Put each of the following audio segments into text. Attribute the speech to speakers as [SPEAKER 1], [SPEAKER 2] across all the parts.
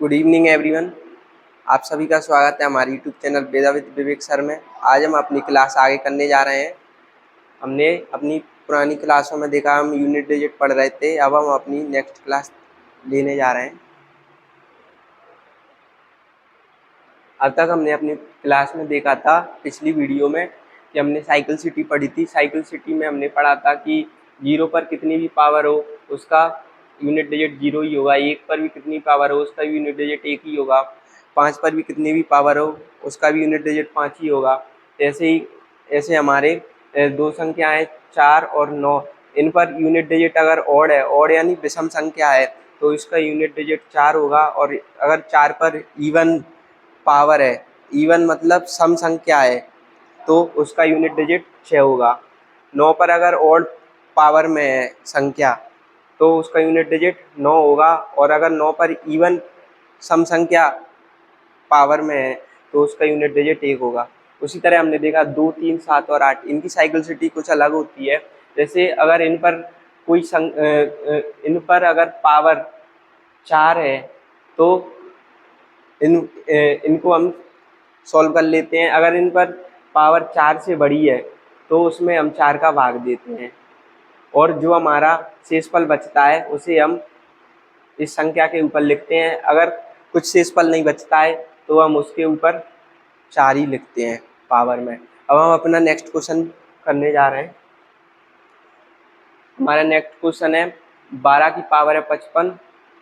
[SPEAKER 1] Good evening everyone. आप सभी का स्वागत है हमारे YouTube channel Veda with Vivek sir में। आज हम अपनी क्लास आगे करने जा रहे हैं। हमने अपनी पुरानी क्लासों में देखा हम यूनिट डिजिट पढ़ रहे थे, अब हम अपनी नेक्स्ट क्लास लेने जा रहे हैं। अब तक हमने अपनी क्लास में देखा था पिछली वीडियो में कि हमने साइकिल सिटी पढ़ी थी। साइकिल सिटी में हमने पढ़ा था कि 0 पर कितनी भी पावर हो उसका यूनिट डिजिट 0 ही होगा, 1 पर भी कितनी पावर हो उसका यूनिट डिजिट 1 ही होगा, 5 पर भी कितनी भी पावर हो उसका भी यूनिट डिजिट 5 ही होगा। ऐसे हमारे दो संख्याएं 4 और 9, इन पर यूनिट डिजिट अगर ऑड है, ऑड यानी विषम संख्या है, तो इसका यूनिट डिजिट 4 होगा। और अगर 4 पर इवन पावर है, इवन मतलब सम संख्या है, तो उसका यूनिट डिजिट 6 होगा। 9 पर अगर ऑड पावर में है संख्या तो उसका यूनिट डिजिट 9 होगा। और अगर 9 पर इवन सम संख्या पावर में है तो उसका यूनिट डिजिट 1 होगा। उसी तरह हमने देखा 2, 3, 7 और 8, इनकी साइकिल सिटी कुछ अलग होती है। जैसे अगर इन पर अगर पावर 4 है तो इनको हम सॉल्व कर लेते हैं। अगर इन पर पावर 4 से बड़ी है तो उसमें हम 4 का भाग देते हैं, और जो हमारा शेषफल बचता है उसे हम इस संख्या के ऊपर लिखते हैं। अगर कुछ शेषफल नहीं बचता है तो हम उसके ऊपर 4 ही लिखते हैं पावर में। अब हम अपना नेक्स्ट क्वेश्चन करने जा रहे हैं। हमारा नेक्स्ट क्वेश्चन है 12 की पावर है 55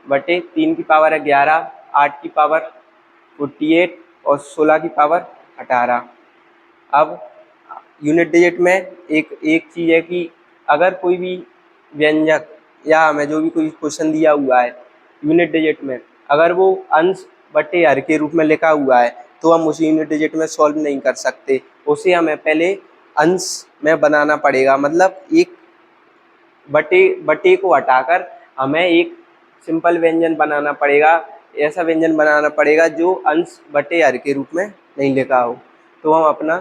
[SPEAKER 1] बटे 3 की पावर है 11, 8 की पावर 48 और 16 की पावर 18। अब यूनिट डिजिट में एक चीज़ है कि अगर कोई भी व्यंजक या हमें जो भी कोई क्वेश्चन दिया हुआ है यूनिट डिजिट में, अगर वो अंश बटे हर के रूप में लिखा हुआ है तो हम उस यूनिट डिजिट में सॉल्व नहीं कर सकते। उसे हमें पहले अंश में बनाना पड़ेगा, मतलब एक बटे को हटाकर हमें एक सिंपल व्यंजन बनाना पड़ेगा। ऐसा व्यंजन बनाना पड़ेगा जो अंश बटे हर के रूप में नहीं लिखा हो। तो हम अपना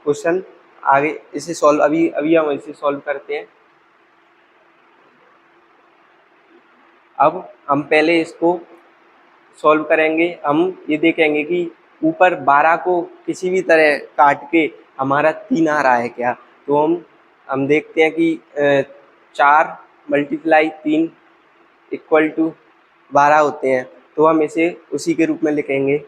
[SPEAKER 1] क्वेश्चन आगे इसे सॉल्व अभी हम इसे सॉल्व करते हैं। अब हम पहले इसको सॉल्व करेंगे। हम ये देखेंगे कि ऊपर 12 को किसी भी तरह काट के हमारा 3 आ रहा है क्या। तो हम देखते हैं कि 4 × 3 = 12 होते हैं, तो हम इसे उसी के रूप में लिखेंगे।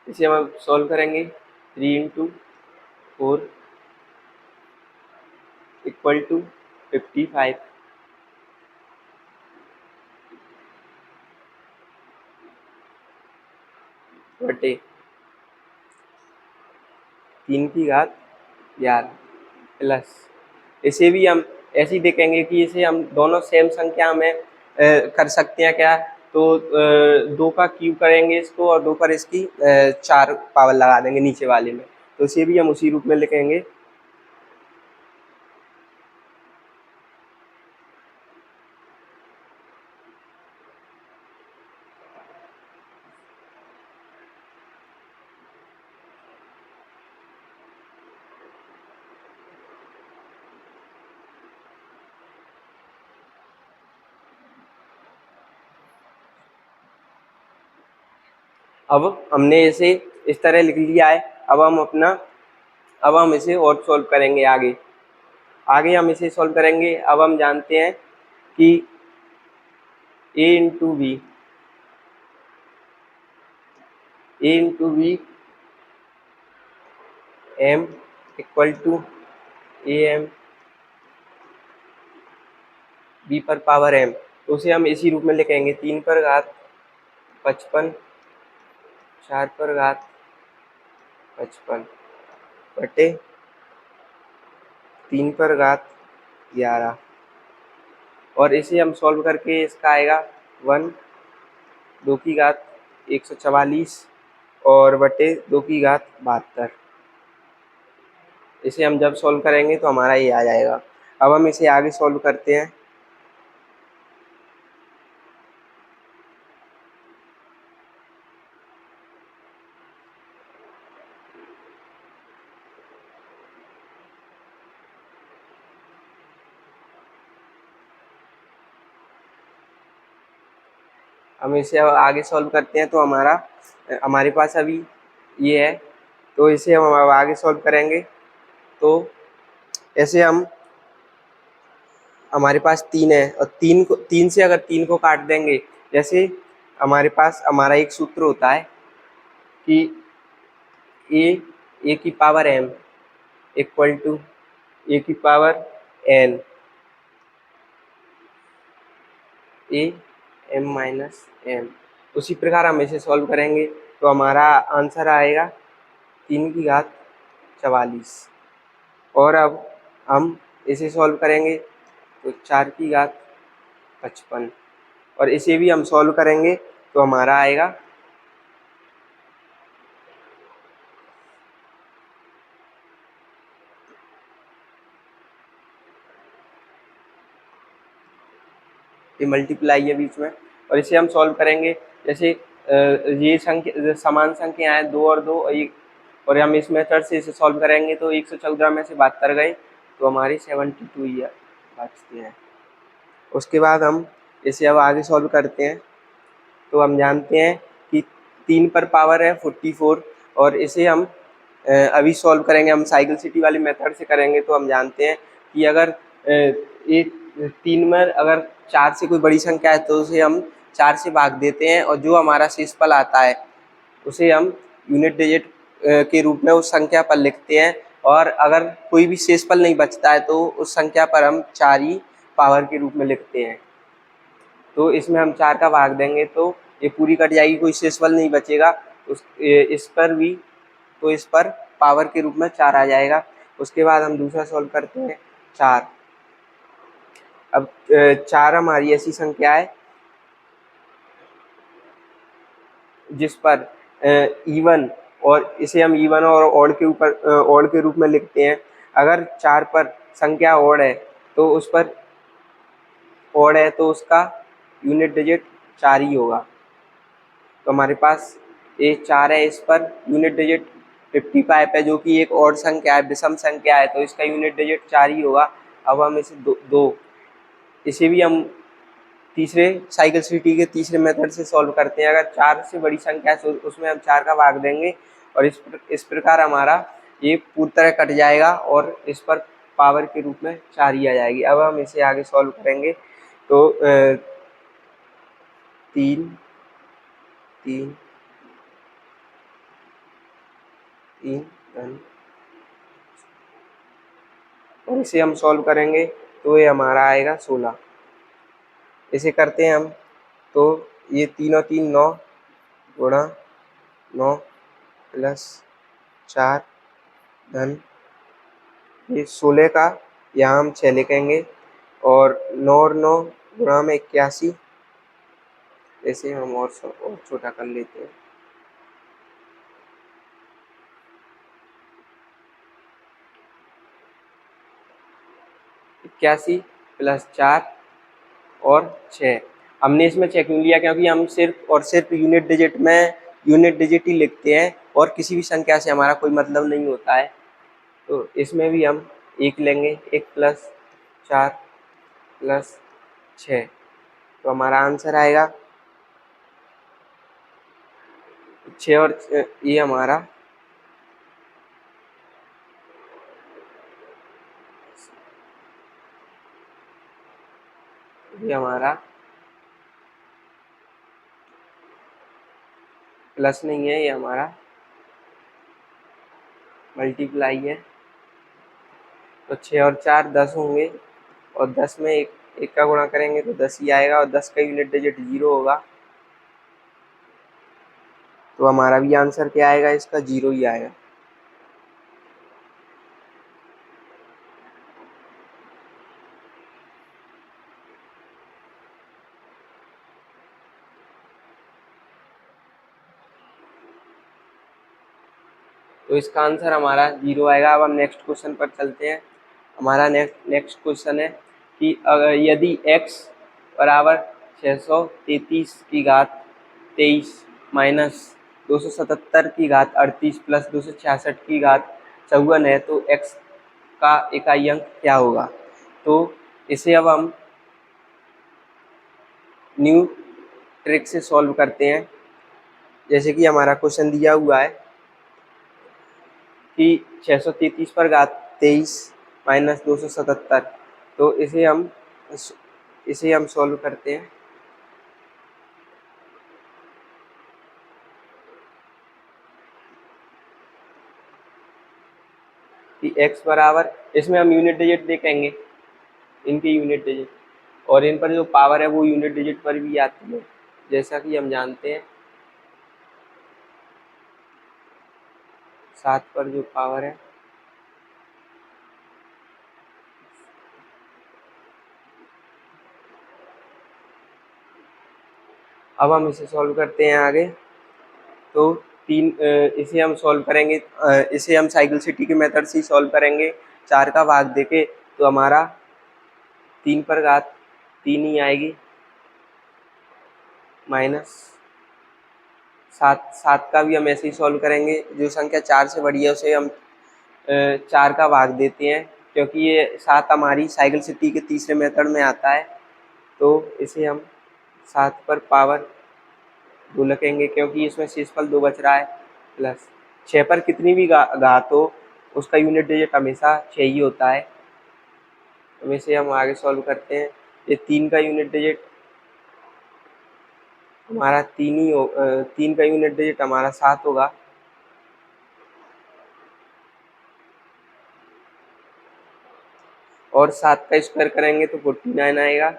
[SPEAKER 1] इसे हम सॉल्व करेंगे। 3 × 4 = 55 बटे 3 की घात 11 प्लस, इसे भी हम ऐसे ही देखेंगे कि इसे हम दोनों सेम संख्या में कर सकते हैं क्या। तो 2 का क्यूब करेंगे इसको और 2 पर इसकी 4 पावर लगा देंगे नीचे वाले में, तो इसे भी हम उसी रूप में लिखेंगे। अब हमने इसे इस तरह लिख लिया है। अब हम इसे और सॉल्व करेंगे आगे हम इसे सॉल्व करेंगे। अब हम जानते हैं कि a × b m = am b पर पावर m, तो उसे हम इसी रूप में लिखेंगे। 3 पर घात 55 4 पर घात 55 बटे 3 पर घात 11, और इसे हम सॉल्व करके इसका आएगा 1 2 की घात 144 और बटे 2 की घात 72। इसे हम जब सॉल्व करेंगे तो हमारा ये आ जाएगा। अब हम इसे आगे सॉल्व करते हैं। हम इसे अब आगे सॉल्व करते हैं तो हमारे पास अभी ये है, तो इसे हम अब आगे सॉल्व करेंगे तो ऐसे हमारे पास 3 है और 3 से अगर 3 को काट देंगे, जैसे हमारे पास हमारा एक सूत्र होता है कि ए की पावर m इक्वल टू ए की पावर n ए m माइनस m। उसी प्रकार हम इसे सॉल्व करेंगे तो हमारा आंसर आएगा 3 की घात 44। और अब हम इसे सॉल्व करेंगे तो 4 की घात 55 और इसे भी हम सॉल्व करेंगे तो हमारा आएगा ये मल्टीप्लाई है बीच में, और इसे हम सॉल्व करेंगे जैसे ये संख्या समान संख्या है 2 और 2 और 1, और हम इस मेथड से इसे सॉल्व करेंगे तो 114 में से 72 गए तो हमारी 72 ही बचती हैं। उसके बाद हम इसे अब आगे सॉल्व करते हैं तो हम जानते हैं कि 3 पर पावर है 44 और इसे हम अभी सॉल्व करेंगे, हम साइकिल सिटी वाली मेथड से करेंगे तो हम जानते हैं कि अगर ये 3 में अगर 4 से कोई बड़ी संख्या है तो उसे हम 4 से भाग देते हैं और जो हमारा शेषफल आता है उसे हम यूनिट डिजिट के रूप में उस संख्या पर लिखते हैं, और अगर कोई भी शेषफल नहीं बचता है तो उस संख्या पर हम 4 ही पावर के रूप में लिखते हैं। तो इसमें हम 4 का भाग देंगे तो ये पूरी कट जाएगी, कोई शेषफल नहीं बचेगा। इस पर भी तो इस पर पावर के रूप में 4 आ जाएगा। उसके बाद हम दूसरा सॉल्व करते हैं 4। अब 4 हमारी ऐसी संख्या है जिस पर इवन, और इसे हम इवन और ऑड के ऊपर ऑड के रूप में लिखते हैं। अगर 4 पर संख्या ऑड है तो उस पर ऑड है तो उसका यूनिट डिजिट 4 ही होगा। तो हमारे पास ये 4 है, इस पर यूनिट डिजिट 55 है जो कि एक ऑड संख्या है, विषम संख्या है, तो इसका यूनिट डिजिट 4 ही होगा। अब हम इसे दो इसे भी हम तीसरे साइकिल सिटी के तीसरे मेथड से सॉल्व करते हैं। अगर 4 से बड़ी संख्या है तो उसमें हम 4 का भाग देंगे और इस प्रकार हमारा ये पूरी तरह कट जाएगा और इस पर पावर के रूप में 4 ही आ जाएगी। अब हम इसे आगे सॉल्व करेंगे तो 3 3 3 धन, और इसे हम सॉल्व करेंगे तो ये हमारा आएगा 16। इसे करते हैं हम तो ये 3 और 3 9 गुणा 9 प्लस 4 धन ये 16 का यहाँ हम 6 लिखेंगे और 9 और 9 गुणा में 81। ऐसे हम और छोटा कर लेते हैं। 81 प्लस 4 और 6। हमने इसमें चेक नहीं लिया क्योंकि हम सिर्फ और सिर्फ यूनिट डिजिट ही लिखते हैं और किसी भी संख्या से हमारा कोई मतलब नहीं होता है। तो इसमें भी हम 1 लेंगे, 1 प्लस 4 प्लस 6, तो हमारा आंसर आएगा 6 और ये हमारा प्लस नहीं है, ये हमारा मल्टीप्लाई है। तो 6 और 4 10 होंगे और 10 में एक का गुणा करेंगे तो 10 ही आएगा और 10 का यूनिट डिजिट 0 होगा। तो हमारा भी आंसर क्या आएगा, इसका 0 ही आएगा। तो इसका आंसर हमारा 0 आएगा। अब हम नेक्स्ट क्वेश्चन पर चलते हैं। हमारा नेक्स्ट क्वेश्चन है कि यदि x बराबर 633 की घात 23 माइनस 277 की घात 38 प्लस 266 की घात 54 है तो x का इकाई अंक क्या होगा। तो इसे अब हम न्यू ट्रिक से सॉल्व करते हैं। जैसे कि हमारा क्वेश्चन दिया हुआ है कि 633 पर घात 23 माइनस 277, तो इसे हम सॉल्व करते हैं। कि x बराबर, इसमें हम यूनिट डिजिट देखेंगे, इनके यूनिट डिजिट, और इन पर जो पावर है वो यूनिट डिजिट पर भी आती है, जैसा कि हम जानते हैं 7 पर जो पावर है अब हम इसे सॉल्व करते हैं आगे। तो इसे हम सॉल्व करेंगे, इसे हम साइकिल सिटी के मेथड से सॉल्व करेंगे। 4 का भाग देके तो हमारा 3 पर घात 3 ही आएगी, माइनस 7 का भी हम ऐसे ही सॉल्व करेंगे। जो संख्या 4 से बड़ी है उसे हम 4 का भाग देते हैं, क्योंकि ये 7 हमारी साइकिल सिटी के तीसरे मेथड में आता है। तो इसे हम 7 पर पावर 2 लिखेंगे, क्योंकि इसमें शेषफल 2 बच रहा है, प्लस 6 पर कितनी भी घात हो उसका यूनिट डिजिट हमेशा 6 ही होता है। तो इसे हम आगे सॉल्व करते हैं। ये 3 का यूनिट डिजिट हमारा 3 का यूनिट डिजिट हमारा 7 होगा, और 7 का स्क्वायर करेंगे तो 49 आएगा,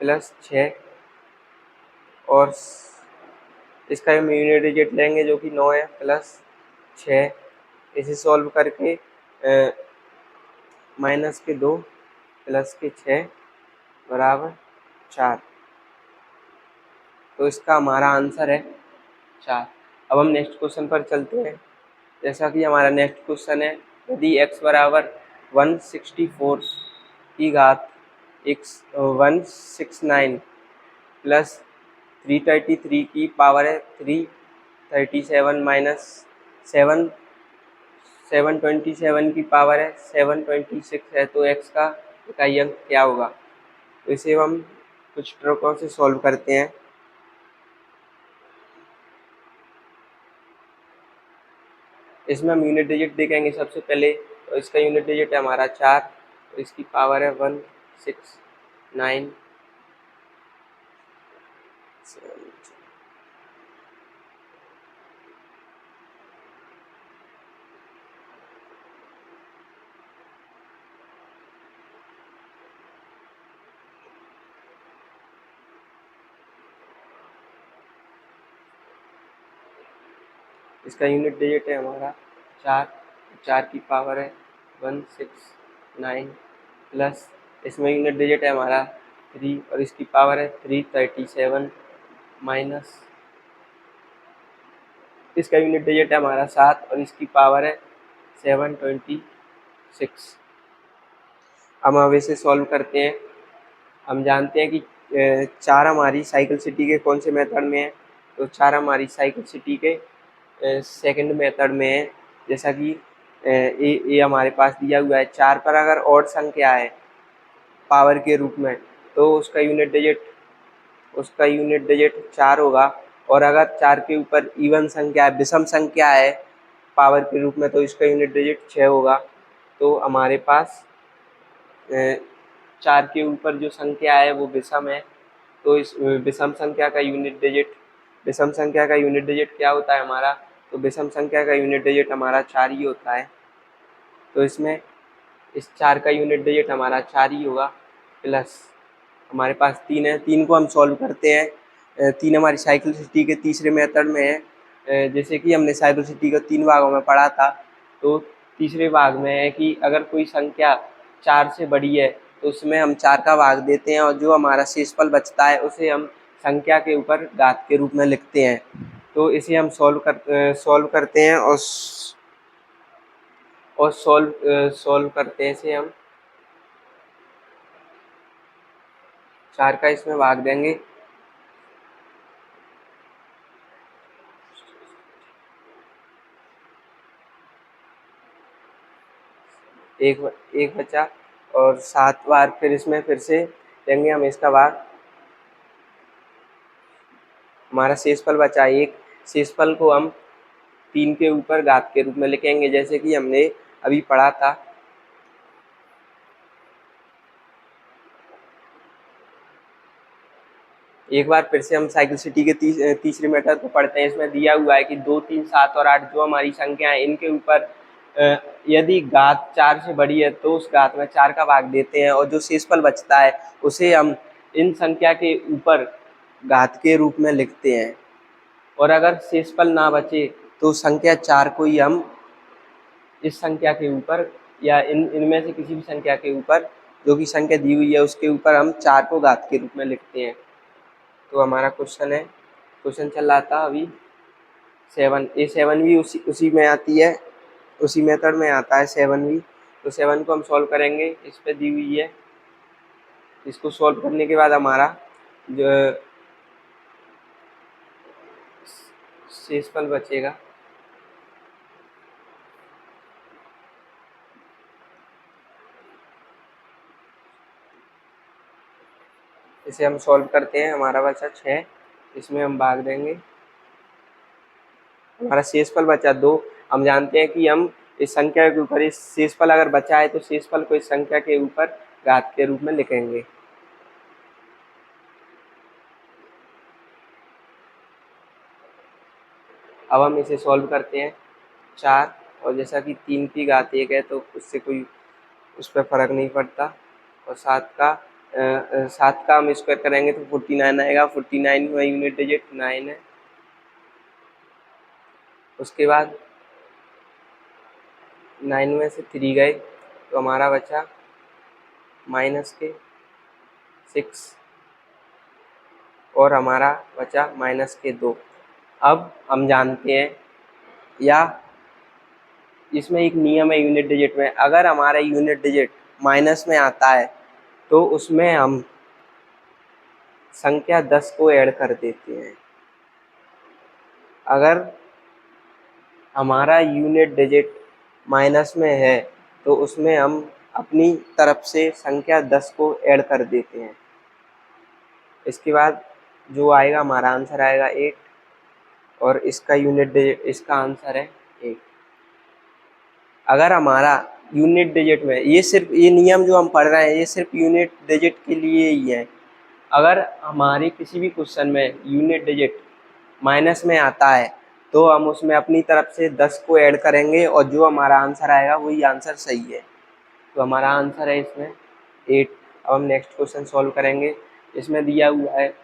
[SPEAKER 1] प्लस 6, और इसका हम यूनिट डिजिट लेंगे जो कि 9 है, प्लस 6। इसे सॉल्व करके माइनस के 2 प्लस के 6 बराबर 4। तो इसका हमारा आंसर है 4। अब हम नेक्स्ट क्वेश्चन पर चलते हैं। जैसा कि हमारा नेक्स्ट क्वेश्चन है, यदि x बराबर 164 की घात 169 प्लस 333 की पावर है 337 माइनस 727 की पावर है 726 है, तो x का इकाई अंक क्या होगा। तो इसे हम कुछ ट्रिकों से सॉल्व करते हैं। इसमें हम यूनिट डिजिट देखेंगे सबसे पहले। तो इसका यूनिट डिजिट है हमारा 4, तो इसकी पावर है 169। इसका यूनिट डिजिट है हमारा 4 की पावर है 169, प्लस इसमें यूनिट डिजिट है हमारा 3 और इसकी पावर है 337, माइनस इसका यूनिट डिजिट है हमारा 7 और इसकी पावर है 726। हम इसे सॉल्व करते हैं। हम जानते हैं कि 4 हमारी साइकिल सिटी के कौन से मेथड में है। तो 4 हमारी साइकिल सिटी के सेकंड मेथड में है। जैसा कि ये हमारे पास दिया हुआ है। 4 पर अगर ऑड संख्या है पावर के रूप में तो उसका यूनिट डिजिट 4 होगा, और अगर 4 के ऊपर इवन संख्या है, विषम संख्या है पावर के रूप में, तो इसका यूनिट डिजिट 6 होगा। तो हमारे पास 4 के ऊपर जो संख्या है वो विषम है, तो इस विषम संख्या का यूनिट डिजिट क्या होता है हमारा। तो विषम संख्या का यूनिट डिजिट हमारा 4 ही होता है। तो इसमें इस 4 का यूनिट डिजिट हमारा 4 ही होगा, प्लस हमारे पास 3 है। 3 को हम सॉल्व करते हैं। 3 हमारी साइकिल सिटी के तीसरे मेथड में है। जैसे कि हमने साइकिल सिटी को 3 भागों में पढ़ा था, तो तीसरे भाग में है कि अगर कोई संख्या 4 से बड़ी है तो उसमें हम 4 का भाग देते हैं, और जो हमारा शेषफल बचता है उसे हम संख्या के ऊपर घात के रूप में लिखते हैं। तो इसे हम सॉल्व करते हैं, और और सॉल्व करते हैं इसे हम। 4 का इसमें भाग देंगे। एक बचा और 7 बार फिर इसमें फिर से देंगे हम इसका भाग। हमारा शेषफल बचा 1। शेषफल को हम 3 के ऊपर घात के रूप में लिखेंगे, जैसे कि हमने अभी पढ़ा था। एक बार फिर से हम साइक्लिसिटी के तीसरे मेथड को पढ़ते हैं। इसमें दिया हुआ है कि 2, 3, 7 और 8 जो हमारी संख्या है, इनके ऊपर यदि घात 4 से बड़ी है तो उस घात में 4 का भाग देते हैं, और जो शेषफल बचता है उसे हम इन संख्या के ऊपर घात के रूप में लिखते हैं। और अगर शेषफल ना बचे तो संख्या 4 को ही हम इस संख्या के ऊपर या इनमें से किसी भी संख्या के ऊपर, जो कि संख्या दी हुई है उसके ऊपर हम 4 को घात के रूप में लिखते हैं। तो हमारा क्वेश्चन चल रहा था अभी 7। ये 7 भी उसी में आती है, उसी मेथड में आता है 7 भी। तो 7 को हम सॉल्व करेंगे, इस पे दी हुई है। इसको सॉल्व करने के बाद हमारा जो शेषफल बचेगा, इसे हम सॉल्व करते हैं। हमारा बचा 6, इसमें हम भाग देंगे। हमारा शेषफल बचा 2। हम जानते हैं कि हम इस संख्या के ऊपर, इस शेषफल अगर बचा है तो शेषफल को इस संख्या के ऊपर घात के रूप में लिखेंगे। अब हम इसे सॉल्व करते हैं। 4, और जैसा कि 3 की घात 1 है तो उससे कोई उस पर फर्क नहीं पड़ता। और 7 का हम स्क्वायर करेंगे तो 49 आएगा। 49 में यूनिट डिजिट 9 है। उसके बाद 9 में से 3 गए तो हमारा बचा -6, और हमारा बचा -2। अब हम जानते हैं, या इसमें एक नियम है यूनिट डिजिट में, अगर हमारा यूनिट डिजिट माइनस में आता है तो उसमें हम संख्या 10 को ऐड कर देते हैं। अगर हमारा यूनिट डिजिट माइनस में है तो उसमें हम अपनी तरफ से संख्या 10 को ऐड कर देते हैं। इसके बाद जो आएगा, हमारा आंसर आएगा 8, और इसका यूनिट डिजिट, इसका आंसर है 8। अगर हमारा यूनिट डिजिट में, ये सिर्फ ये नियम जो हम पढ़ रहे हैं ये सिर्फ यूनिट डिजिट के लिए ही है। अगर हमारी किसी भी क्वेश्चन में यूनिट डिजिट माइनस में आता है तो हम उसमें अपनी तरफ से 10 को ऐड करेंगे, और जो हमारा आंसर आएगा वही आंसर सही है। तो हमारा आंसर है इसमें 8। अब हम नेक्स्ट क्वेश्चन सॉल्व करेंगे। इसमें दिया हुआ है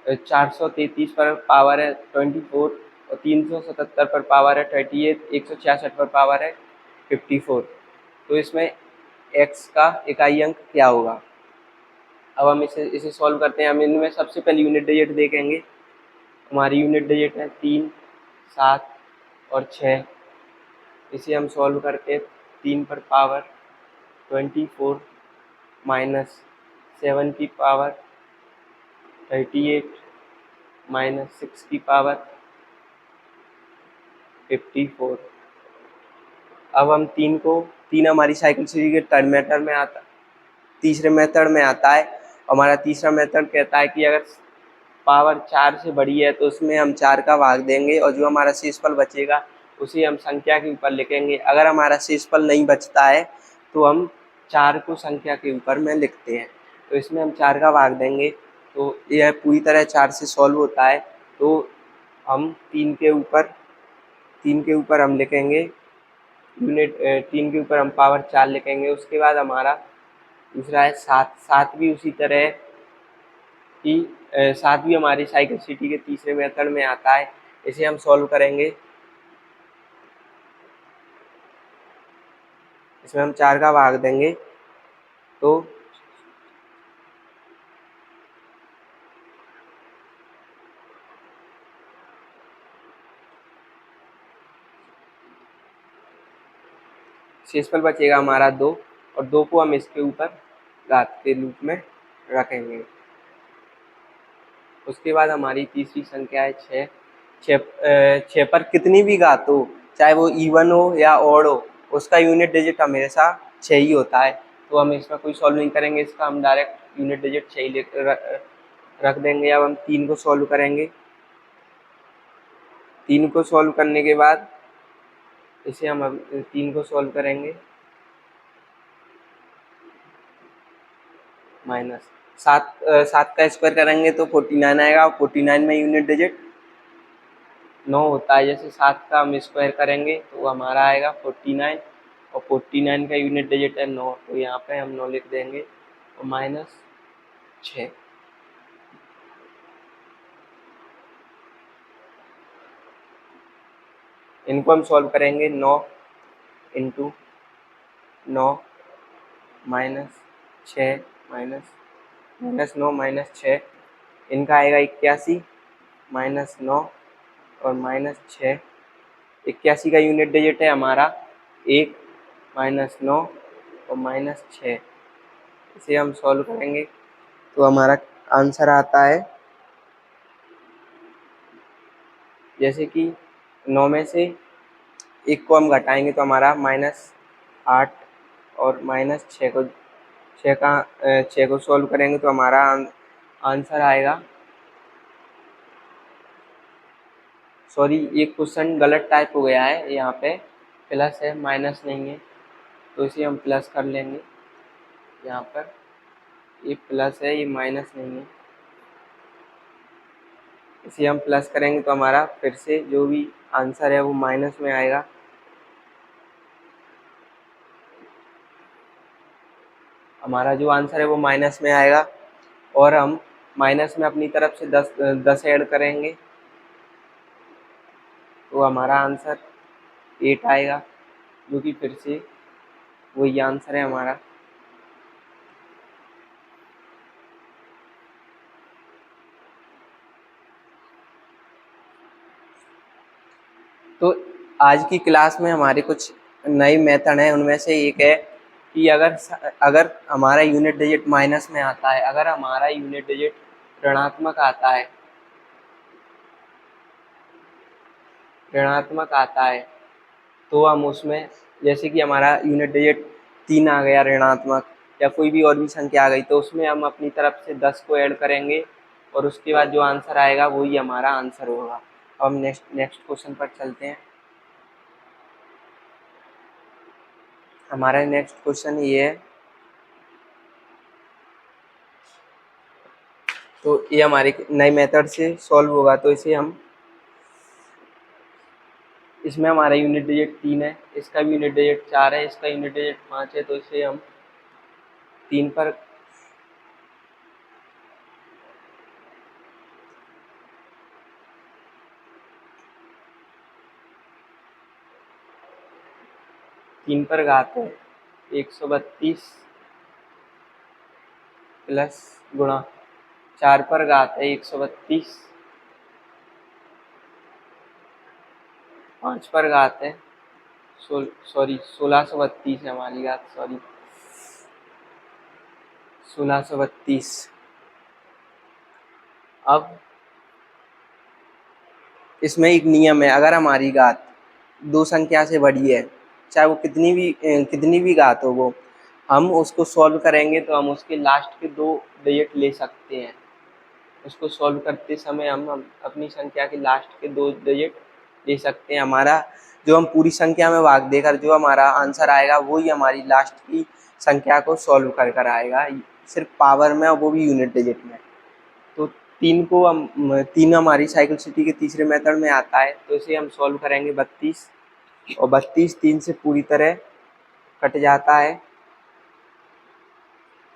[SPEAKER 1] 433 पर पावर है 24, और 377 पर पावर है 38, 166 पर पावर है 54। तो इसमें x का इकाई अंक क्या होगा? अब हम इसे सॉल्व करते हैं। हम इनमें सबसे पहले यूनिट डिजिट देखेंगे। हमारी यूनिट डिजिट है 3, 7 और 6। इसे हम सॉल्व करते हैं। 3 पर पावर 24 माइनस 7 की पावर 38 माइनस 6 की पावर 54। अब हम 3 हमारी साइकिल सीरीज के थर्ड मेथड में आता, तीसरे मेथड में आता है। हमारा तीसरा मेथड कहता है कि अगर पावर 4 से बड़ी है तो उसमें हम 4 का भाग देंगे, और जो हमारा शेषफल बचेगा उसे हम संख्या के ऊपर लिखेंगे। अगर हमारा शेषफल नहीं बचता है तो हम 4 को संख्या के ऊपर में लिखते हैं। तो इसमें हम 4 का भाग देंगे तो यह पूरी तरह 4 से सॉल्व होता है। तो हम 3 के ऊपर हम लिखेंगे यूनिट, 3 के ऊपर हम पावर 4 लिखेंगे। उसके बाद हमारा दूसरा है 7। 7 भी उसी तरह कि 7 भी हमारी साइकिल सिटी के तीसरे मेथड में आता है। इसे हम सॉल्व करेंगे। इसमें हम 4 का भाग देंगे तो शेषफल बचेगा हमारा 2 और 2 को हम इसके ऊपर घात के रूप में रखेंगे। उसके बाद हमारी तीसरी संख्या है 6। 6 पर कितनी भी घात हो, चाहे वो इवन हो या ऑड हो, उसका यूनिट डिजिट हमेशा 6 ही होता है। तो हम इसमें कोई सॉल्व नहीं करेंगे, इसका हम डायरेक्ट यूनिट डिजिट 6 ही रख देंगे। अब हम 3 को सॉल्व करेंगे। 3 को सॉल्व करने के बाद इसे हम अब 3 को सॉल्व करेंगे। माइनस 7 का स्क्वायर करेंगे तो 49 आएगा। 49 में यूनिट डिजिट 9 होता है। जैसे 7 का हम स्क्वायर करेंगे तो हमारा आएगा 49 और 49 का यूनिट डिजिट है 9, तो यहाँ पे हम 9 लिख देंगे और माइनस 6। इनको हम सॉल्व करेंगे। 9 इंटू 9 माइनस 6 माइनस 9 माइनस 6, इनका आएगा 81 माइनस 9 और माइनस 6। 81 का यूनिट डिजिट है हमारा 1 माइनस 9 और माइनस 6। इसे हम सॉल्व करेंगे तो हमारा आंसर आता है, जैसे कि 9 में से 1 को हम घटाएंगे तो हमारा माइनस 8 और माइनस 6 को सॉल्व करेंगे तो हमारा आंसर आएगा, सॉरी ये क्वेश्चन गलत टाइप हो गया है, यहाँ पे प्लस है माइनस नहीं है, तो इसे हम प्लस कर लेंगे। यहाँ पर ये प्लस है, ये माइनस नहीं है, इसे हम प्लस करेंगे तो हमारा फिर से जो भी आंसर है वो माइनस में आएगा। हमारा जो आंसर है वो माइनस में आएगा और हम माइनस में अपनी तरफ से 10 ऐड करेंगे तो हमारा आंसर 8 आएगा, जो कि फिर से वही आंसर है हमारा। तो आज की क्लास में हमारे कुछ नए मेथड हैं, उनमें से एक है कि अगर हमारा यूनिट डिजिट माइनस में आता है, अगर हमारा यूनिट डिजिट ऋणात्मक आता है तो हम उसमें, जैसे कि हमारा यूनिट डिजिट 3 आ गया ऋणात्मक, या कोई भी और भी संख्या आ गई, तो उसमें हम अपनी तरफ से 10 को ऐड करेंगे और उसके बाद जो आंसर आएगा वही हमारा आंसर होगा। अब हम नेक्स्ट क्वेश्चन पर चलते हैं। हमारा नेक्स्ट क्वेश्चन ये है, तो ये हमारे नए मेथड से सॉल्व होगा। तो इसे हम, इसमें हमारा यूनिट डिजिट 3 है, इसका भी यूनिट डिजिट 4 है, इसका यूनिट डिजिट 5 है, तो इसे हम 3 पर घात है 132 प्लस गुणा 4 पर घात है 132, 5 पर घात है 1632 है हमारी घात, सॉरी 1632। अब इसमें एक नियम है, अगर हमारी घात 2 संख्या से बड़ी है, चाहे वो कितनी भी घात हो, वो हम उसको सॉल्व करेंगे तो हम उसके लास्ट के 2 डिजिट ले सकते हैं। उसको सॉल्व करते समय हम अपनी संख्या के लास्ट के 2 डिजिट ले सकते हैं। हमारा जो हम पूरी संख्या में भाग देकर जो हमारा आंसर आएगा वही हमारी लास्ट की संख्या को सॉल्व कर आएगा, सिर्फ पावर में और वो भी यूनिट डिजिट में। तो 3 हमारी साइकिल सिटी के तीसरे मेथड में आता है, तो इसे हम सॉल्व करेंगे 32 और 32 3 से पूरी तरह कट जाता है।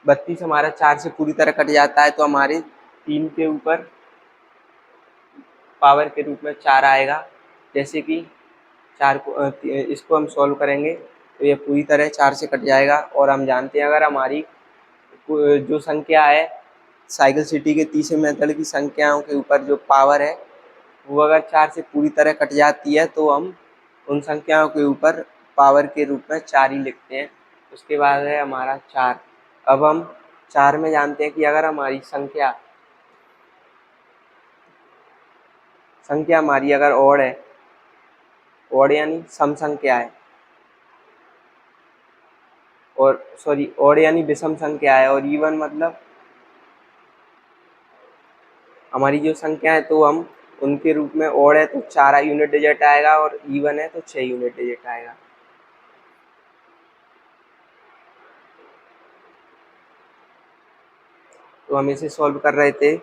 [SPEAKER 1] 32 हमारा 4 से पूरी तरह कट जाता है, तो हमारे 3 के ऊपर पावर के रूप में 4 आएगा। जैसे कि 4 को इसको हम सॉल्व करेंगे तो ये पूरी तरह 4 से कट जाएगा। और हम जानते हैं अगर हमारी जो संख्या है साइकिल सिटी के तीसरे मेथड की संख्याओं के ऊपर जो पावर है वो अगर 4 से पूरी तरह कट जाती है तो हम उन संख्याओं के ऊपर पावर के रूप में 4 ही लिखते हैं। उसके बाद है हमारा 4। अब हम 4 में जानते हैं कि अगर हमारी संख्या हमारी अगर ऑड है, ऑड यानी सम संख्या है, और सॉरी ऑड यानी विषम संख्या है, और इवन मतलब हमारी जो संख्या है तो हम उनके रूप में, ऑड है तो 4 यूनिट डिजिट आएगा और इवन है तो 6 यूनिट डिजिट आएगा। तो हम इसे सॉल्व कर रहे थे,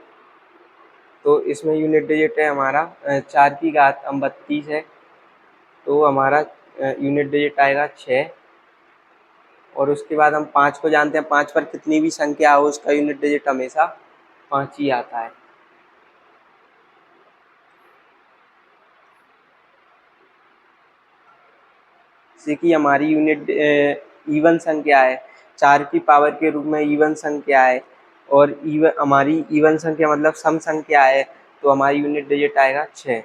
[SPEAKER 1] तो इसमें यूनिट डिजिट है हमारा 4 की घात 32 है, तो हमारा यूनिट डिजिट आएगा 6। और उसके बाद हम 5 को जानते हैं, 5 पर कितनी भी संख्या हो उसका यूनिट डिजिट हमेशा 5 ही आता है। जैसे कि हमारी यूनिट इवन संख्या है, 4 की पावर के रूप में इवन संख्या है, और इवन हमारी इवन संख्या मतलब सम संख्या है, तो हमारी यूनिट डिजिट आएगा 6।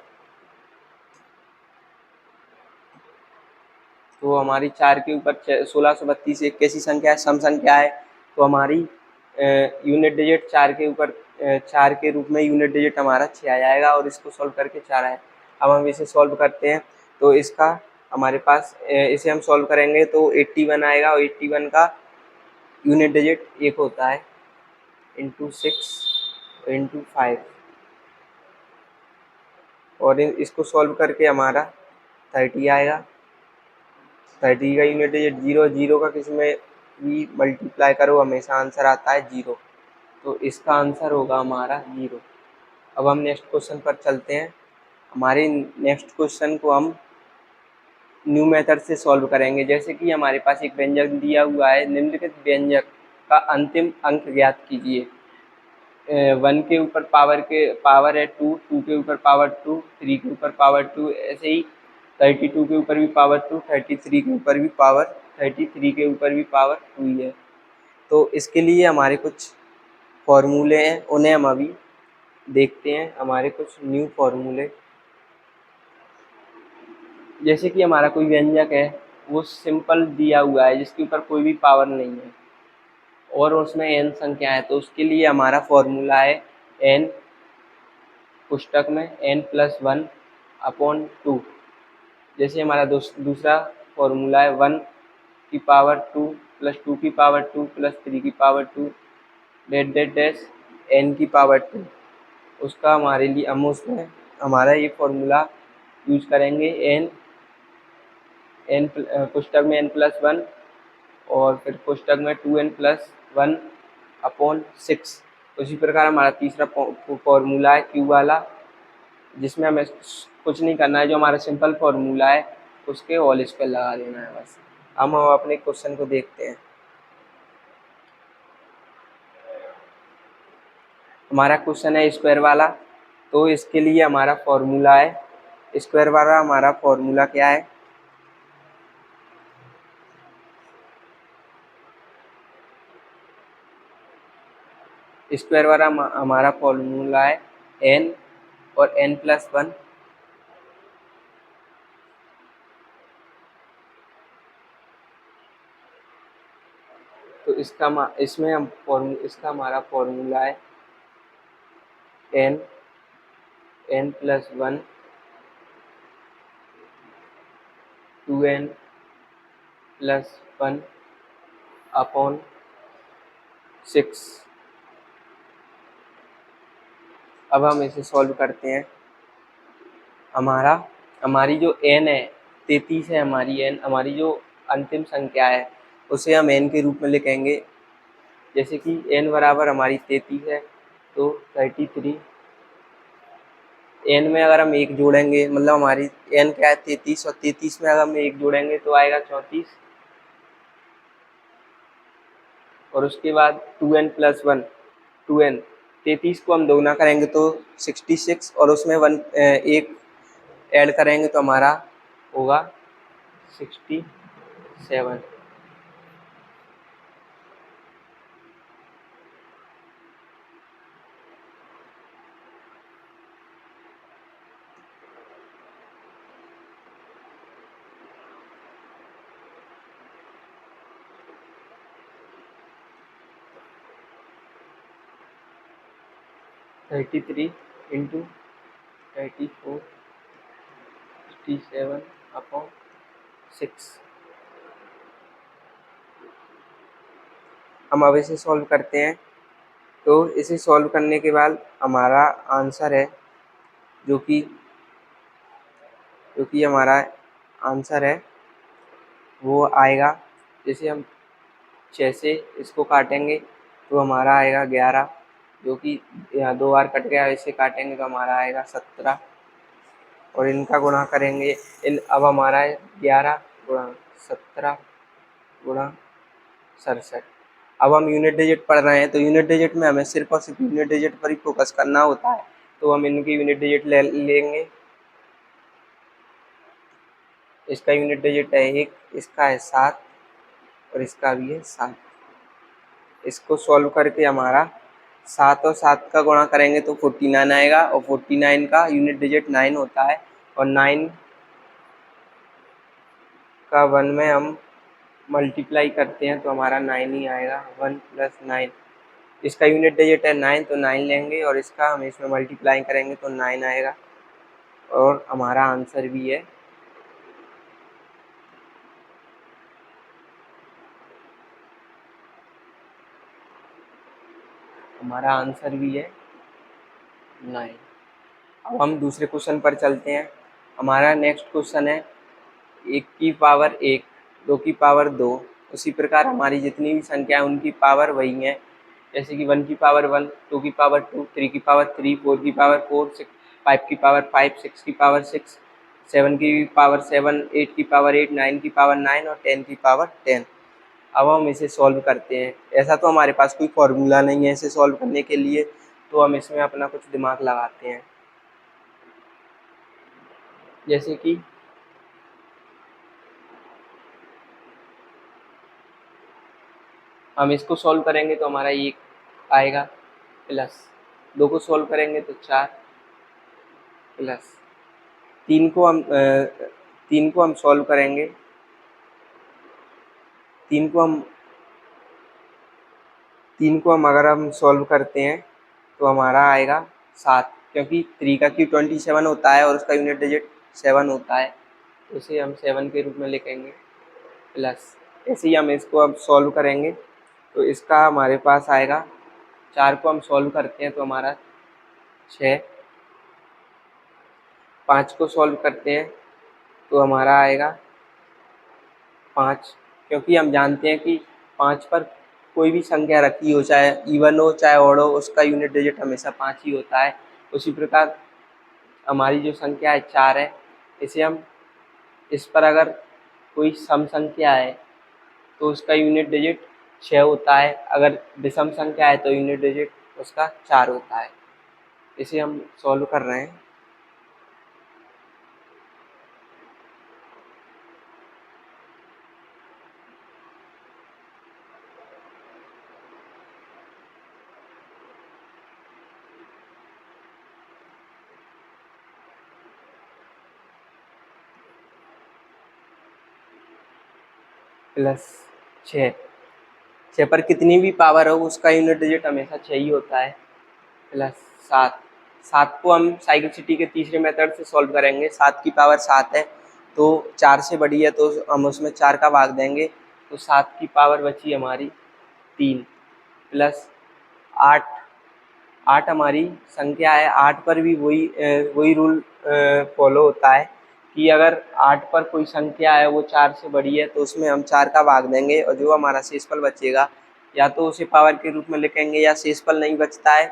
[SPEAKER 1] तो हमारी 4 के ऊपर 1632 एक कैसी संख्या है, सम संख्या है, तो हमारी यूनिट डिजिट 4 के ऊपर 4 के रूप में यूनिट डिजिट हमारा 6 आ जाएगा, और इसको सॉल्व करके 4 आए। अब हम इसे सॉल्व करते हैं, तो इसका हमारे पास इसे हम सॉल्व करेंगे तो 81 आएगा, और 81 का यूनिट डिजिट 1 होता है, इंटू 6 इंटू 5, और इसको सॉल्व करके हमारा 30 आएगा। 30 का यूनिट डिजिट 0, 0 का किसी में भी मल्टीप्लाई करो हमेशा आंसर आता है 0, तो इसका आंसर होगा हमारा 0। अब हम नेक्स्ट क्वेश्चन पर चलते हैं। हमारे नेक्स्ट क्वेश्चन को हम न्यू मेथड से सॉल्व करेंगे। जैसे कि हमारे पास एक व्यंजक दिया हुआ है, निम्नलिखित व्यंजक का अंतिम अंक ज्ञात कीजिए। 1 के ऊपर पावर है 2, 2 के ऊपर पावर 2, 3 के ऊपर पावर 2, ऐसे ही 32 के ऊपर भी पावर 2, 33 के ऊपर भी पावर 33 के ऊपर भी पावर 2 ही है। तो इसके लिए हमारे कुछ फॉर्मूले हैं, उन्हें हम अभी देखते हैं। हमारे कुछ न्यू फॉर्मूले, जैसे कि हमारा कोई व्यंजक है, वो सिंपल दिया हुआ है जिसके ऊपर कोई भी पावर नहीं है, और उसमें n संख्या है, तो उसके लिए हमारा फॉर्मूला है n पुस्तक में n+1/2। जैसे हमारा दूसरा फॉर्मूला है 1 की पावर 2 प्लस 2 की पावर 2 प्लस 3 की power 2 date date dash n की पावर 2। उसका हमारे लिए हम उसमें हमारा ये फॉर्मूला यूज करेंगे, n पुस्तक में n+1 और फिर पुस्तक में 2n+1/6। उसी प्रकार हमारा तीसरा फॉर्मूला है क्यू वाला, जिसमें हमें कुछ नहीं करना है, जो हमारा सिंपल फॉर्मूला है उसके होल स्क्वायर लगा देना है बस। हम अपने क्वेश्चन को देखते हैं। हमारा क्वेश्चन है स्क्वायर वाला, तो इसके लिए हमारा फॉर्मूला है, स्क्वायर वाला हमारा फॉर्मूला क्या है, स्क्वायर वाला हमारा फॉर्मूला है n और n+1 तो इसमें इसका हमारा फॉर्मूला है n+1 2n+1/6। अब हम इसे सॉल्व करते हैं। हमारी जो n है 33 है, हमारी जो अंतिम संख्या है उसे हम n के रूप में लिखेंगे। जैसे कि n बराबर हमारी 33 है, तो 33 n में अगर हम 1 जोड़ेंगे, मतलब हमारी n क्या है 33, और 33 में अगर हम 1 जोड़ेंगे तो आएगा 34, और उसके बाद 2n+1 2n 33 को हम दोगुना करेंगे तो 66, और उसमें 1 ऐड करेंगे तो हमारा होगा 67। 33 इंटू 34 57/6। हम अब इसे सॉल्व करते हैं। तो इसे सॉल्व करने के बाद हमारा आंसर है जो कि हमारा आंसर है वो आएगा, जैसे हम 6 से इसको काटेंगे तो हमारा आएगा 11, जो कि यहाँ 2 बार कट गया, इसे काटेंगे तो हमारा आएगा 17 और इनका गुणा करेंगे। अब हमारा है 11 गुणा 17 गुणा 67। अब हम यूनिट डिजिट पढ़ रहे हैं तो यूनिट डिजिट में हमें सिर्फ और सिर्फ यूनिट डिजिट पर ही फोकस करना होता है, तो हम इनकी यूनिट डिजिट लेंगे। इसका यूनिट डिजिट है 1, इसका है 7 और इसका भी है 7। इसको सॉल्व करके हमारा 7 और 7 का गुणा करेंगे तो 49 आएगा और 49 का यूनिट डिजिट 9 होता है और 9 का 1 में हम मल्टीप्लाई करते हैं तो हमारा 9 ही आएगा। 1 + 9, इसका यूनिट डिजिट है 9 तो 9 लेंगे और इसका हम इसमें मल्टीप्लाई करेंगे तो 9 आएगा और हमारा आंसर भी है हमारा आंसर भी है 9। अब हम दूसरे क्वेश्चन पर चलते हैं। हमारा नेक्स्ट क्वेश्चन है 1 की पावर 1, 2 की पावर 2। उसी प्रकार हमारी जितनी भी संख्या है उनकी पावर वही है, जैसे कि 1 की पावर 1, 2 की पावर 2, 3 की पावर 3, 4 की पावर 4, 5 की पावर 5, 6 की पावर 6, 7 की पावर 7, 8 की पावर 8, 9 की पावर 9 और 10 की पावर 10। अब हम इसे सॉल्व करते हैं। ऐसा तो हमारे पास कोई फॉर्मूला नहीं है इसे सॉल्व करने के लिए, तो हम इसमें अपना कुछ दिमाग लगाते हैं। जैसे कि हम इसको सॉल्व करेंगे तो हमारा 1 आएगा, प्लस 2 को सॉल्व करेंगे तो 4, प्लस 3 को हम सॉल्व करेंगे, 3 को हम अगर हम सॉल्व करते हैं तो हमारा आएगा 7, क्योंकि 3 का क्यूब 27 होता है और उसका यूनिट डिजिट 7 होता है, तो इसे हम 7 के रूप में लिखेंगे। प्लस ऐसे ही हम इसको अब सॉल्व करेंगे तो इसका हमारे पास आएगा, 4 को हम सॉल्व करते हैं तो हमारा 6, 5 को सॉल्व करते हैं तो हमारा आएगा 5, क्योंकि हम जानते हैं कि 5 पर कोई भी संख्या रखी हो, चाहे इवन हो चाहे ऑड हो, उसका यूनिट डिजिट हमेशा 5 ही होता है। उसी प्रकार हमारी जो संख्या है 4 है, इसे हम इस पर अगर कोई सम संख्या है तो उसका यूनिट डिजिट 6 होता है, अगर विषम संख्या है तो यूनिट डिजिट उसका 4 होता है। इसे हम सॉल्व कर रहे हैं। प्लस 6, 6 पर कितनी भी पावर हो उसका यूनिट डिजिट हमेशा 6 ही होता है। प्लस 7, 7 को हम साइकिल सिटी के तीसरे मेथड से सॉल्व करेंगे। 7 की पावर 7 है तो 4 से बड़ी है तो हम उसमें 4 का भाग देंगे तो 7 की पावर बची हमारी 3। प्लस 8, 8 हमारी संख्या है, 8 पर भी वही रूल फॉलो होता है कि अगर 8 पर कोई संख्या है वो 4 से बड़ी है तो उसमें हम 4 का भाग देंगे और जो हमारा शेषफल बचेगा या तो उसे पावर के रूप में लिखेंगे या शेषफल नहीं बचता है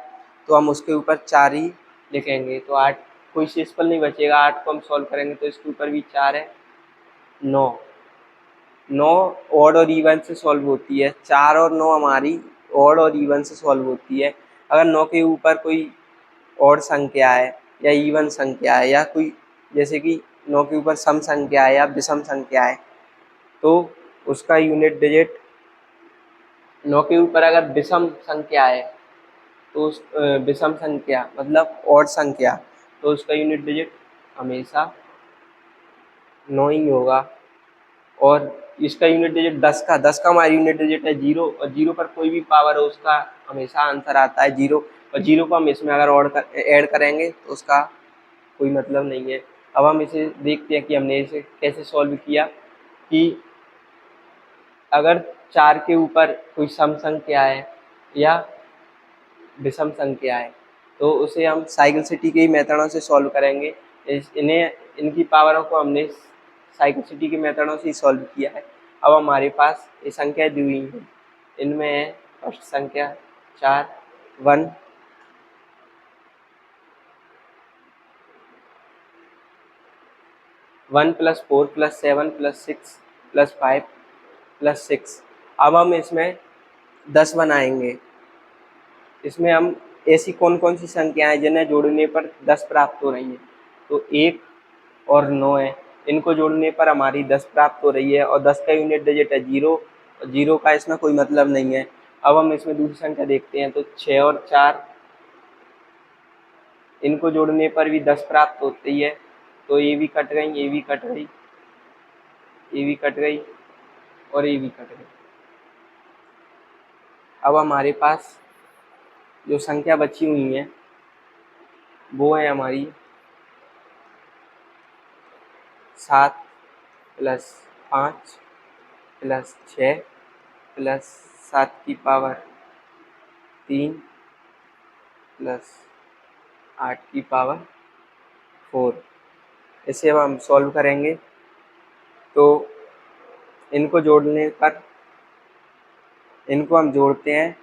[SPEAKER 1] तो हम उसके ऊपर 4 ही लिखेंगे। तो 8 कोई शेषफल नहीं बचेगा, 8 को हम सॉल्व करेंगे तो इसके ऊपर भी 4 है। 9 ऑड और इवन से सॉल्व होती है, 4 और 9 हमारी ऑड और इवन से सॉल्व होती है। अगर 9 के ऊपर कोई ऑड संख्या है या इवन संख्या है या कोई जैसे कि 9 के ऊपर सम संख्या है या विषम संख्या है तो उसका यूनिट डिजिट 9 के ऊपर अगर विषम संख्या है तो उस विषम संख्या मतलब ऑड संख्या तो उसका यूनिट डिजिट हमेशा 9 ही होगा। और इसका यूनिट डिजिट 10 का हमारा यूनिट डिजिट है 0 और 0 पर कोई भी पावर हो उसका हमेशा आंसर आता है 0। और 0 को हम इसमें अगर ऐड करेंगे तो उसका कोई मतलब नहीं है। अब हम इसे देखते हैं कि हमने इसे कैसे सॉल्व किया। कि अगर 4 के ऊपर कोई सम संख्या है या विषम संख्या है तो उसे हम साइकिल सिटी के ही मेथडों से सॉल्व करेंगे। इनकी पावरों को हमने साइकिल सिटी के मेथडों से ही सॉल्व किया है। अब हमारे पास ये संख्या दी हुई है, इनमें है फर्स्ट संख्या 4 1 1 + 4 + 7 + 6 + 5 + 6। अब हम इसमें 10 बनाएंगे। इसमें हम ऐसी कौन कौन सी संख्याएं जिन्हें जोड़ने पर 10 प्राप्त हो रही हैं, तो 1 और 9 है, इनको जोड़ने पर हमारी 10 प्राप्त हो रही है और 10 का यूनिट डिजिट है 0 और 0 का इसमें कोई मतलब नहीं है। अब हम इसमें दूसरी संख्या देखते हैं तो 6 और 4, इनको जोड़ने पर भी 10 प्राप्त होती है, तो ये भी कट गई, ये भी कट गई, ये भी कट गई और ये भी कट गई। अब हमारे पास जो संख्या बची हुई है वो है हमारी 7 + 5 + 6 + 7 की पावर 3 + 8 की पावर 4। इसे अब हम सॉल्व करेंगे तो इनको जोड़ने पर, इनको हम जोड़ते हैं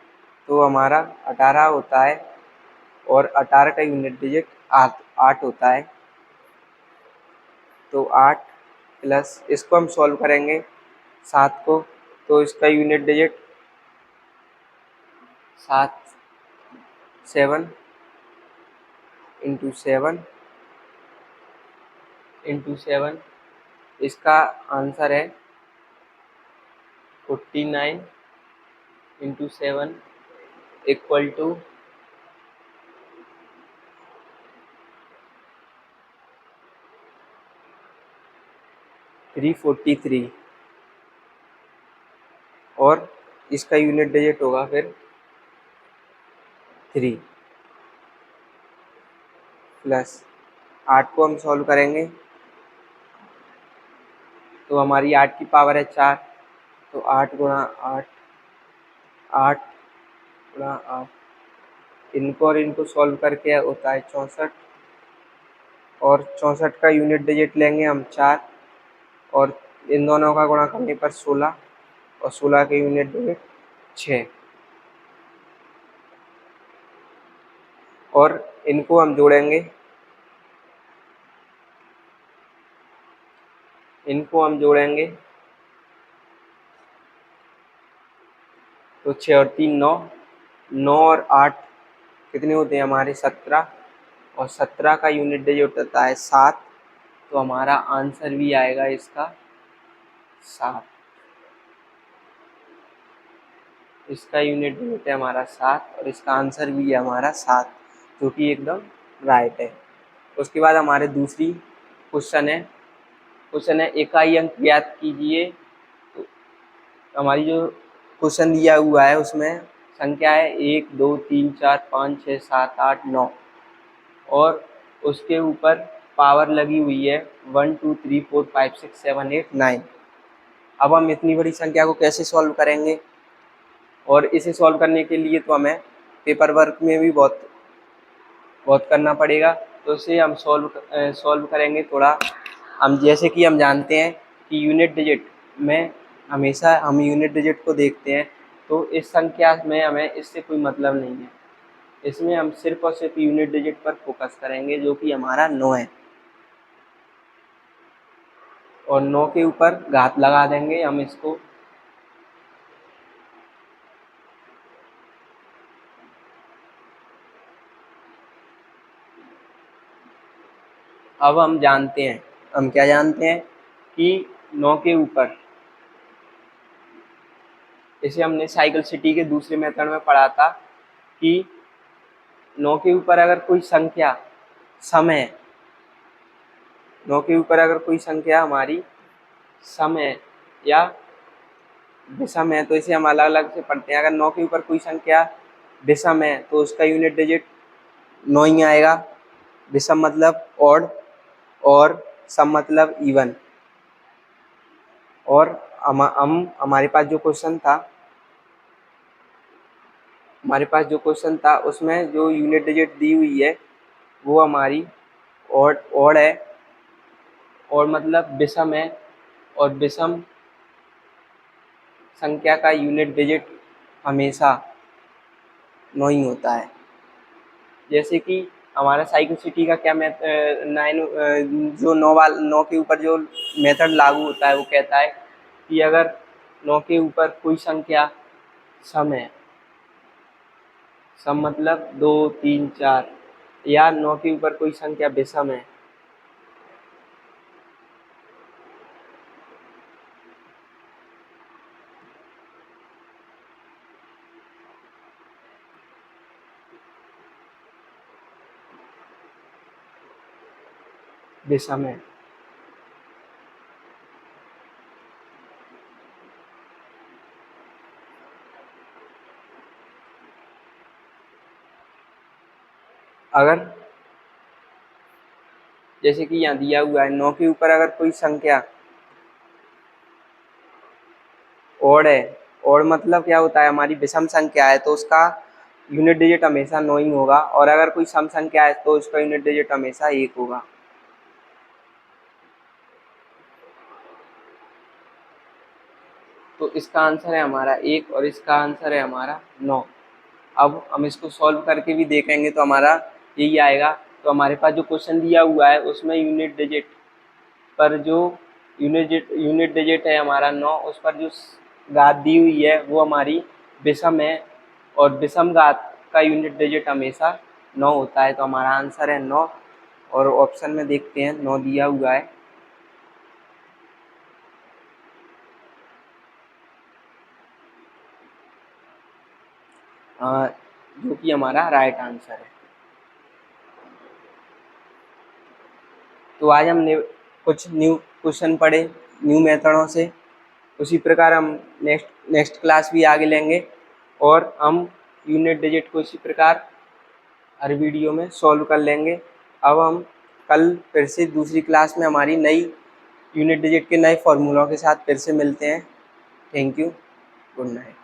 [SPEAKER 1] तो हमारा 18 होता है और 18 का यूनिट डिजिट 8 होता है। तो 8 प्लस इसको हम सॉल्व करेंगे 7 को, तो इसका यूनिट डिजिट 7 7 × 7 × 7, इसका आंसर है 49 × 7 = 343 और इसका यूनिट डिजिट होगा फिर 3 प्लस 8 को हम सॉल्व करेंगे तो हमारी 8 की पावर है 4, तो 8 × 8 8 × 8, इनको और इनको सॉल्व करके होता है 64 और 64 का यूनिट डिजिट लेंगे हम 4 और इन दोनों का गुणा करने पर 16 और 16 के यूनिट डिजिट 6 और इनको हम जोड़ेंगे, इनको हम जोड़ेंगे तो 6 और 3 9, 9 और 8 कितने होते हैं हमारे 17 और 17 का यूनिट डिजिट होता है 7, तो हमारा आंसर भी आएगा इसका 7। इसका यूनिट डिजिट है हमारा 7 और इसका आंसर भी है हमारा 7, जो कि एकदम राइट है। उसके बाद हमारे दूसरी क्वेश्चन है इकाई अंक ज्ञात कीजिए। तो हमारी जो क्वेश्चन दिया हुआ है उसमें संख्या है 1 2 3 4 5 6 7 8 9 और उसके ऊपर पावर लगी हुई है 1 2 3 4 5 6 7 8 9। अब हम इतनी बड़ी संख्या को कैसे सॉल्व करेंगे, और इसे सॉल्व करने के लिए तो हमें पेपर वर्क में भी बहुत करना पड़ेगा। तो इसे हम सॉल्व करेंगे थोड़ा। हम जैसे कि हम जानते हैं कि यूनिट डिजिट में हमेशा हम यूनिट डिजिट को देखते हैं, तो इस संख्या में हमें इससे कोई मतलब नहीं है। इसमें हम सिर्फ और सिर्फ यूनिट डिजिट पर फोकस करेंगे जो कि हमारा 9 है और 9 के ऊपर घात लगा देंगे हम इसको। अब हम जानते हैं, हम क्या जानते हैं कि 9 के ऊपर, इसे हमने साइकिल सिटी के दूसरे मेथड में पढ़ा था कि 9 के ऊपर अगर कोई संख्या सम है, 9 के ऊपर अगर कोई संख्या हमारी सम है या विषम है, तो इसे हम अलग अलग से पढ़ते हैं। अगर 9 के ऊपर कोई संख्या विषम है तो उसका यूनिट डिजिट 9 ही आएगा। विषम मतलब ऑड और सम मतलब इवन। और हमारे पास जो क्वेश्चन था उसमें जो यूनिट डिजिट दी हुई है वो हमारी ऑड है, और मतलब विषम है, और विषम संख्या का यूनिट डिजिट हमेशा 9 ही होता है। जैसे कि हमारा साइकिल सिटी का क्या जो 9 के ऊपर जो मेथड लागू होता है वो कहता है कि अगर 9 के ऊपर कोई संख्या सम है, सम मतलब 2, 3, 4, या 9 के ऊपर कोई संख्या विषम है विषम है अगर जैसे कि यहाँ दिया हुआ है 9 के ऊपर अगर कोई संख्या ऑड है, ऑड मतलब क्या होता है, हमारी विषम संख्या है तो उसका यूनिट डिजिट हमेशा 9 ही होगा, और अगर कोई सम संख्या है तो उसका यूनिट डिजिट हमेशा 1 होगा। तो इसका आंसर है हमारा 1 और इसका आंसर है हमारा 9। अब हम इसको सॉल्व करके भी देखेंगे तो हमारा यही आएगा। तो हमारे पास जो क्वेश्चन दिया हुआ है उसमें यूनिट डिजिट पर जो यूनिट डिजिट है हमारा 9, उस पर जो घात दी हुई है वो हमारी विषम है, और विषम घात का यूनिट डिजिट हमेशा 9 होता है। तो हमारा आंसर है 9, और ऑप्शन में देखते हैं 9 दिया हुआ है। जो कि हमारा राइट आंसर है। तो आज हमने कुछ न्यू क्वेश्चन पढ़े न्यू मेथडों से, उसी प्रकार हम नेक्स्ट क्लास भी आगे लेंगे, और हम यूनिट डिजिट को इसी प्रकार हर वीडियो में सॉल्व कर लेंगे। अब हम कल फिर से दूसरी क्लास में हमारी नई यूनिट डिजिट के नए फॉर्मूलों के साथ फिर से मिलते हैं। Thank you, good night.